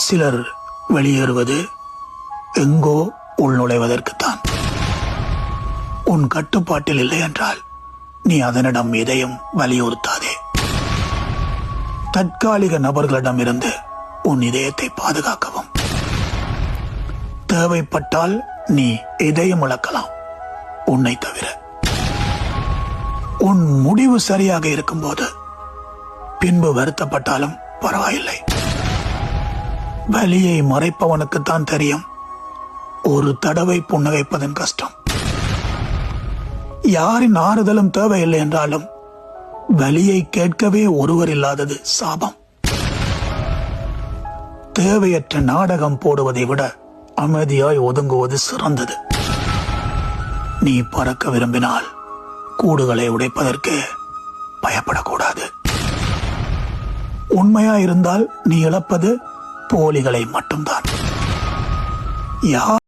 சிலர் வெளியேறுவது எங்கோ உள்நுழைவதற்குத்தான். உன் கட்டுப்பாட்டில் இல்லை என்றால் நீ அதனிடம் எதையும் வலியுறுத்தாதே. தற்காலிக நபர்களிடமிருந்து உன் இதயத்தை பாதுகாக்கவும். தேவைப்பட்டால் நீ எதையும் இழக்கலாம், உன்னை தவிர. உன் முடிவு சரியாக இருக்கும்போது பின்பு வருத்தப்பட்டாலும் பரவாயில்லை. வலியை மறைப்பவனுக்குத்தான் தெரியும் ஒரு தடவை புன்னகைப்பதன் கஷ்டம். யாரின் ஆறுதலும் தேவையில்லை என்றாலும் வலியை கேட்கவே ஒருவர் இல்லாதது சாபம். தேவையற்ற நாடகம் போடுவதை விட அமைதியாய் ஒதுங்குவது சிறந்தது. நீ பறக்க விரும்பினால் கூடுகளை உடைப்பதற்கு பயப்படக்கூடாது. உண்மையாயிருந்தால் நீ இழப்பது போலிகளை மட்டும்தான். யார்